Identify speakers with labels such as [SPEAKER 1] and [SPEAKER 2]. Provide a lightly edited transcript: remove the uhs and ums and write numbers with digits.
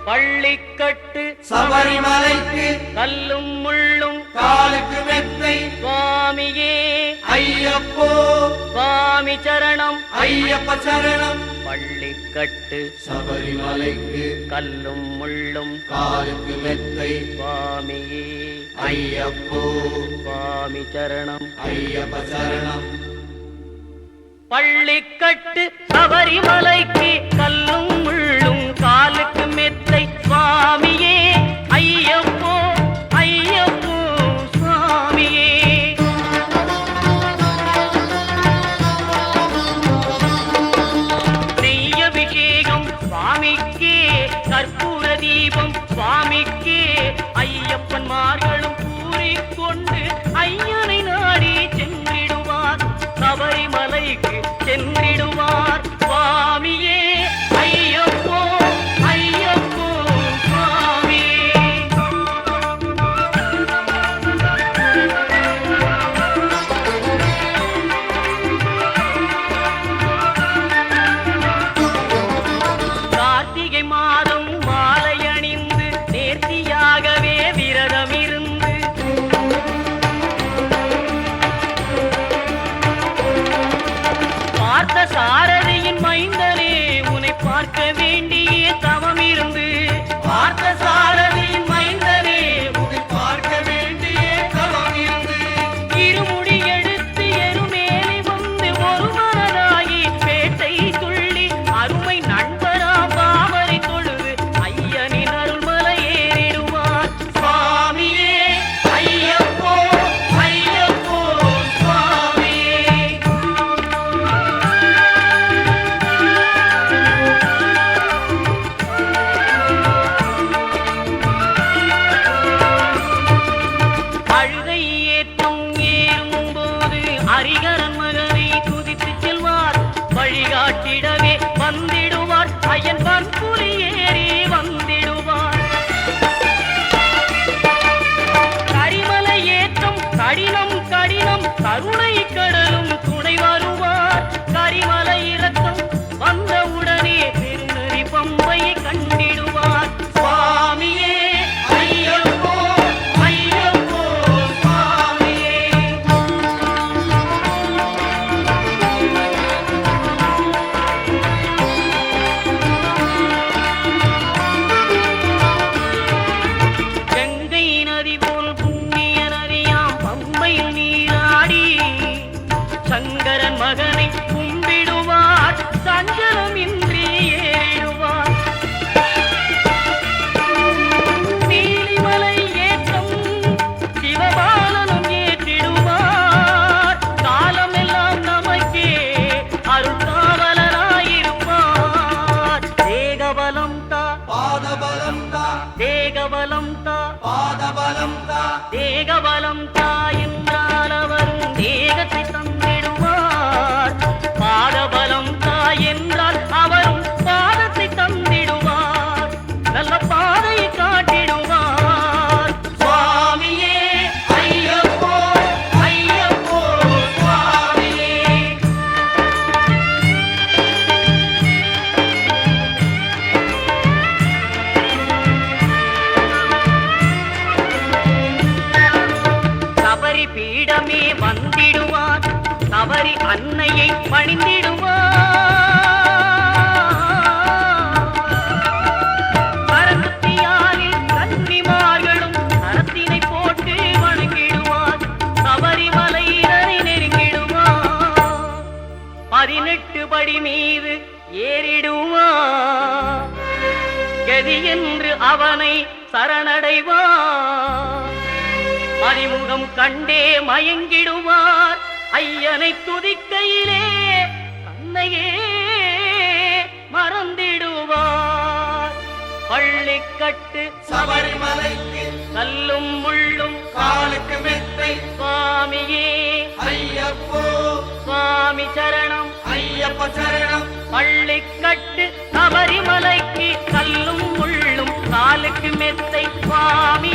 [SPEAKER 1] பள்ளிக்கட்டு
[SPEAKER 2] சபரிமலைக்கு
[SPEAKER 1] கல்லும் முள்ளும்
[SPEAKER 2] காலுக்கு மெத்தை
[SPEAKER 1] சுவாமியே
[SPEAKER 2] ஐயப்போ
[SPEAKER 1] சுவாமி சரணம்
[SPEAKER 2] ஐயப்ப சரணம்.
[SPEAKER 1] பள்ளிக்கட்டு
[SPEAKER 2] சபரிமலைக்கு
[SPEAKER 1] கல்லும் முள்ளும்
[SPEAKER 2] காலுக்கு மெத்தை
[SPEAKER 1] சுவாமியே
[SPEAKER 2] ஐயப்போ
[SPEAKER 1] சுவாமி சரணம்
[SPEAKER 2] ஐயப்ப சரணம்.
[SPEAKER 1] பள்ளிக்கட்டு சபரிமலைக்கு கல்லும் முள்ளும் காலுக்கு மெத்தை சுவாமியே ஐயப்போ ஐயப்போ சுவாமியே. நெய்யபிஷேகம் சுவாமிக்கே கற்பூர தீபம் சுவாமிக்கே ஐயப்பன்மார்களும் கூறிக்கொண்டு ஐயனை நாடி சென்றிடுவார் சபரிமலைக்கு சென்றிடுவார் சுவாமியே ஐயப்போ ஐயப்போ சுவாமியே. கார்த்திகை மாதம் மாலை அணிந்து நேர்த்தியாகவே விரதம் இருந்து பார்த்த சாரதியின் மைந்தனே உன்னை பார்க்க வேண்டிய தவம் இருந்து பார்த்த சாரதியின் மைந்தனே
[SPEAKER 2] உன்னை பார்க்க வேண்டிய தவம் இருந்து
[SPEAKER 1] இருமுடி எடுத்து எருமேலி வந்து ஒரு மனதாகி பேட்டை துள்ளி அருமை நண்பரா பாவரை தொழுது ஐயனின் அருள்மலை ஏறிடுவார் சுவாமியே ஐயப்போ ஐயப்போ சுவாமியே. அழுகை ஏற்றும் ஏறும்போது ஹரிகரன் மகனை துதித்து செல்வார் வழிகாட்டிடவே வந்திடுவார் ஐயன் பன்புலி ஏறி வந்திடுவார். கரிமலை ஏற்றம் கடினம் கடினம் கருணை கடலும் துணை வருவார். கரிமலை இறக்கம் வந்தவுடனே பெருநெறி பம்பையை கண்டிடுவார் சுவாமியே ஐயப்போ ஐயப்போ சுவாமியே. கங்கை நதி போல் புண்ணிய நதியாம் பம்பையில் நீராடி சங்கரன் மகனை கும்பிடுவார் சஞ்சலமின்றி ஏறிடுவார். நீலிமலை ஏற்றம் சிவபாலனும் ஏற்றிடுவார். காலமெல்லாம் நமக்கே அருள்காவலராயிருப்பார். தேகபலம் தா
[SPEAKER 2] பாதபலம் தா
[SPEAKER 1] தேகபலம் தா
[SPEAKER 2] பாதபலம் தா
[SPEAKER 1] தேகபலம் தா என்றால் அவரும் தேகத்தை தந்திடுவார். பாதபலம் தா என்றால் அவரும் பாதத்தை தந்திடுவார். நல்ல பாதையை காட்டிடுவார் சுவாமியே ஐயப்போ ஐயப்போ சுவாமியே. சபரி பீடமே வந்திடுவார். சபரி அன்னையை பணிந்திடுவார். கரத்தியாலில் கன்னிமார்களும் கரத்தினை போட்டு வணங்கிடுவார். சபரிமலையினரை நெருங்கிடுவார். 18 படி மீது ஏறிடுவார். கதி என்று அவனை சரணடைவார். அறிமுகம் கண்டே மயங்கிடுவார். ஐயனை துதிக்கையிலே தன்னையே மறந்திடுவார். பள்ளிக்கட்டு
[SPEAKER 2] சபரிமலைக்கு
[SPEAKER 1] கல்லும் முள்ளும்
[SPEAKER 2] காலுக்கு மெத்தை
[SPEAKER 1] சுவாமியே
[SPEAKER 2] ஐயப்போ
[SPEAKER 1] சுவாமி சரணம்
[SPEAKER 2] ஐயப்ப சரணம்.
[SPEAKER 1] பள்ளிக்கட்டு சபரிமலைக்கு கல்லும் முள்ளும் காலுக்கு மெத்தை சுவாமி